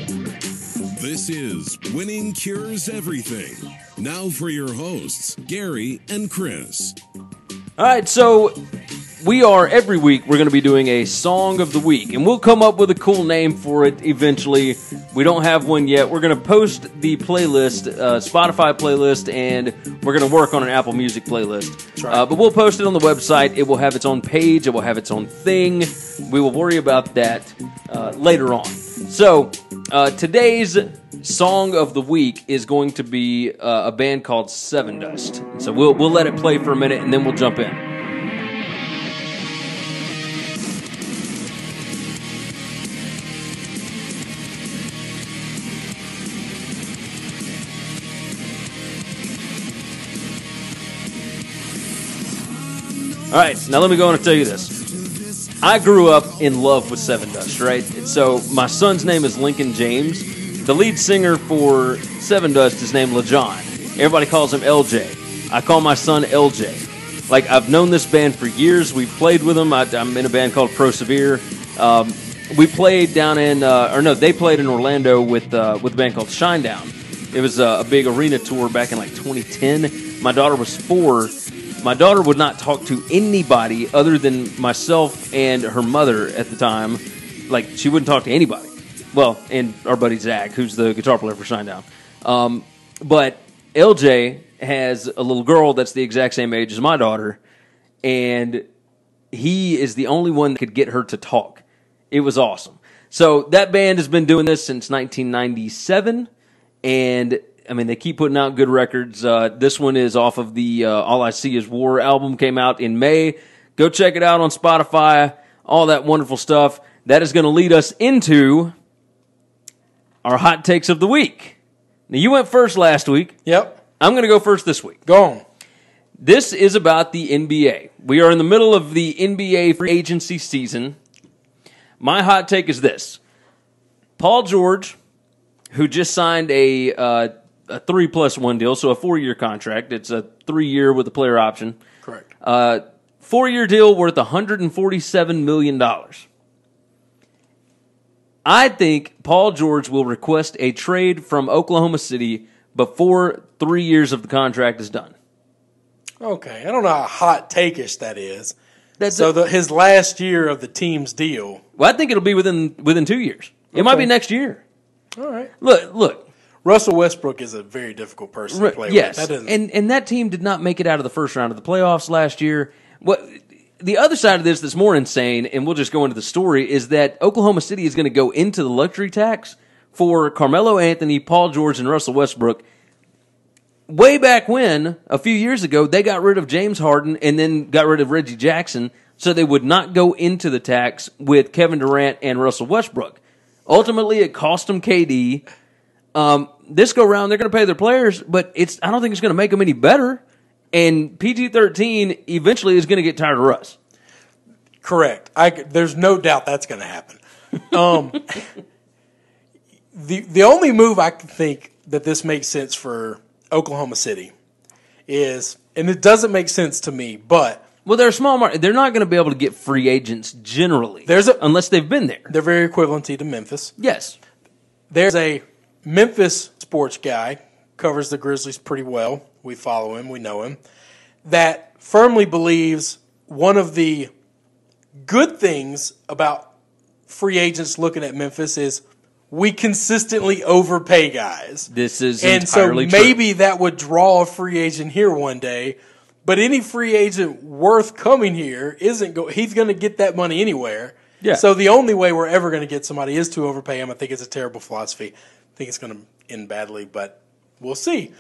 This is Winning Cures Everything. Now for your hosts, Gary and Chris. All right, so every week, we're going to be doing a Song of the Week, and we'll come up with a cool name for it eventually. We don't have one yet. We're going to post the playlist, Spotify playlist, and we're going to work on an Apple Music playlist. That's right. But we'll post it on the website. It will have its own page. It will have its own thing. We will worry about that later on. So, today's Song of the Week is going to be a band called Seven Dust. So we'll let it play for a minute, and then we'll jump in. All right, now let me go on and tell you this. I grew up in love with Seven Dust, right? So my son's name is Lincoln James. The lead singer for Seven Dust is named LaJohn. Everybody calls him LJ. I call my son LJ. Like, I've known this band for years. We've played with them. I'm in a band called Persevere. We played down in, they played in Orlando with a band called Shinedown. It was a big arena tour back in like 2010. My daughter was 4. My daughter would not talk to anybody other than myself and her mother at the time. Like, she wouldn't talk to anybody. Well, and our buddy Zach, who's the guitar player for Shinedown. But LJ has a little girl that's the exact same age as my daughter, and he is the only one that could get her to talk. It was awesome. So that band has been doing this since 1997, and I mean, they keep putting out good records. This one is off of the All I See Is War album, came out in May. Go check it out on Spotify, all that wonderful stuff. That is going to lead us into our hot takes of the week. Now, you went first last week. Yep. I'm going to go first this week. Go on. This is about the NBA. We are in the middle of the NBA free agency season. My hot take is this. Paul George, who just signed a 3+1 deal, so a 4-year contract. It's a 3-year with a player option. Correct. 4-year deal worth $147 million. I think Paul George will request a trade from Oklahoma City before 3 years of the contract is done. Okay. I don't know how hot take-ish that is. His last year of the team's deal. Well, I think it'll be within 2 years. It might be next year. All right. Look. Russell Westbrook is a very difficult person to play yes. with. And that team did not make it out of the first round of the playoffs last year. The other side of this that's more insane, and we'll just go into the story, is that Oklahoma City is going to go into the luxury tax for Carmelo Anthony, Paul George, and Russell Westbrook. Way back when, a few years ago, they got rid of James Harden and then got rid of Reggie Jackson, so they would not go into the tax with Kevin Durant and Russell Westbrook. Ultimately, it cost them KD. This go round, they're going to pay their players, but I don't think it's going to make them any better. And PG-13 eventually is going to get tired of Russ. Correct. There's no doubt that's going to happen. The only move I can think that this makes sense for Oklahoma City is, and it doesn't make sense to me, but well, they're a small market. They're not going to be able to get free agents generally, unless they've been there. They're very equivalent to Memphis. Yes. There's a Memphis sports guy, covers the Grizzlies pretty well. We follow him. We know him. That firmly believes one of the good things about free agents looking at Memphis is we consistently overpay guys. This is entirely true. And so maybe that would draw a free agent here one day. But any free agent worth coming here he's going to get that money anywhere. Yeah. So the only way we're ever going to get somebody is to overpay him. I think it's a terrible philosophy. I think it's going to end badly, but we'll see.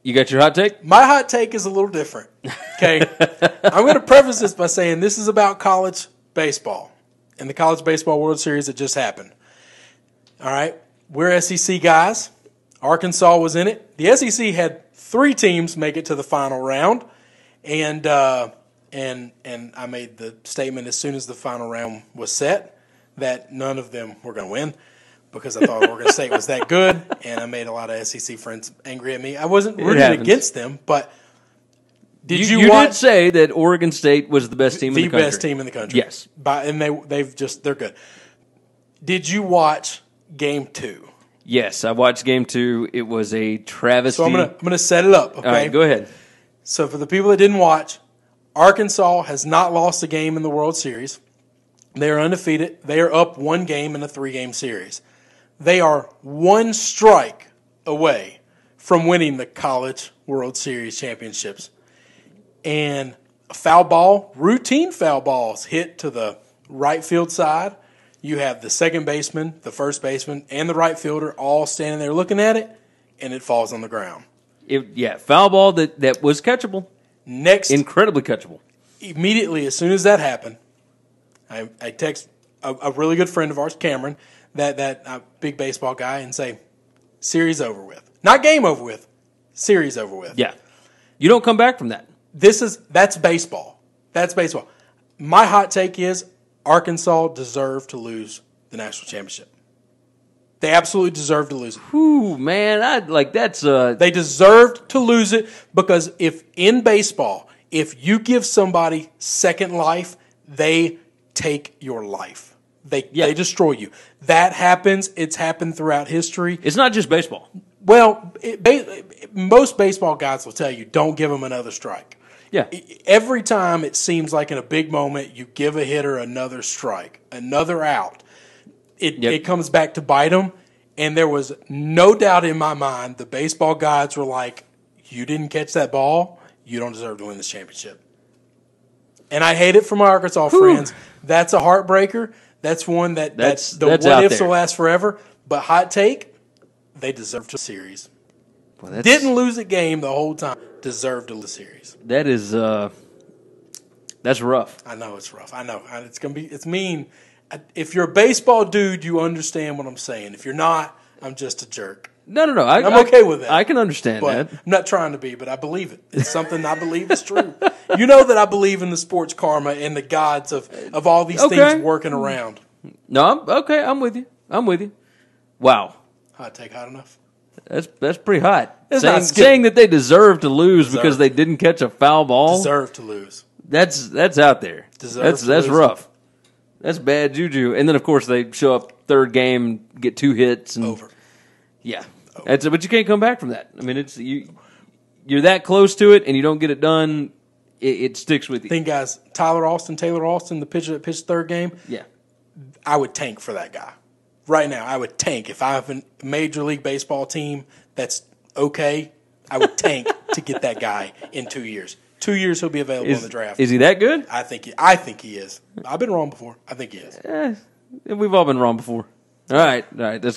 You got your hot take? My hot take is a little different. Okay. I'm going to preface this by saying this is about college baseball and the College Baseball World Series that just happened. All right. We're SEC guys. Arkansas was in it. The SEC had 3 teams make it to the final round, and I made the statement as soon as the final round was set that none of them were going to win because I thought Oregon State was that good, and I made a lot of SEC friends angry at me. I wasn't rooting against them, but you did say that Oregon State was the best team in the country. The best team in the country. Yes. And they're good. Did you watch Game 2. Yes, I watched Game 2. It was a travesty. So I'm gonna set it up. Okay, All right, go ahead. So for the people that didn't watch, Arkansas has not lost a game in the World Series. They are undefeated. They are up 1 game in a 3-game series. They are 1 strike away from winning the College World Series championships. And a foul ball, routine foul balls hit to the right field side. You have the second baseman, the first baseman, and the right fielder all standing there looking at it, and it falls on the ground. Foul ball that was catchable. Next, incredibly catchable. Immediately, as soon as that happened, I text a really good friend of ours, Cameron, that big baseball guy, and say, series over with. Not game over with, series over with. Yeah. You don't come back from that. That's baseball. That's baseball. My hot take is Arkansas deserved to lose the national championship. They absolutely deserved to lose it. Ooh, man, They deserved to lose it because if in baseball, if you give somebody second life, they take your life. They destroy you. That happens. It's happened throughout history. It's not just baseball. Well, most baseball guys will tell you, don't give them another strike. Yeah. Every time it seems like in a big moment, you give a hitter another strike, another out, it comes back to bite them. And there was no doubt in my mind the baseball gods were like, you didn't catch that ball, you don't deserve to win this championship. And I hate it for my Arkansas friends. That's a heartbreaker. That's one that the what-ifs will last forever. But hot take, they deserve to series. Well, didn't lose a game the whole time. Deserved to lose the series. That is, that's rough. I know it's rough. I know it's mean. If you're a baseball dude, you understand what I'm saying. If you're not, I'm just a jerk. No. I'm okay with that. I can understand that. I'm not trying to be, but I believe it. It's something I believe is true. You know that I believe in the sports karma and the gods of all these things working around. No, I'm with you. Wow. Hot take hot enough? That's pretty hot. Saying that they deserve to lose because they didn't catch a foul ball. Deserve to lose. That's out there. That's rough. That's bad juju. And then of course they show up third game, get 2 hits, and over. Yeah, but you can't come back from that. I mean, you're that close to it, and you don't get it done. It sticks with you. Think, guys, Taylor Austin, the pitcher that pitched third game. Yeah, I would tank for that guy. Right now, I would tank. If I have a Major League Baseball team that's okay, I would tank to get that guy in 2 years. 2 years he'll be available in the draft. Is he that good? I think he is. I've been wrong before. I think he is. We've all been wrong before. All right. That's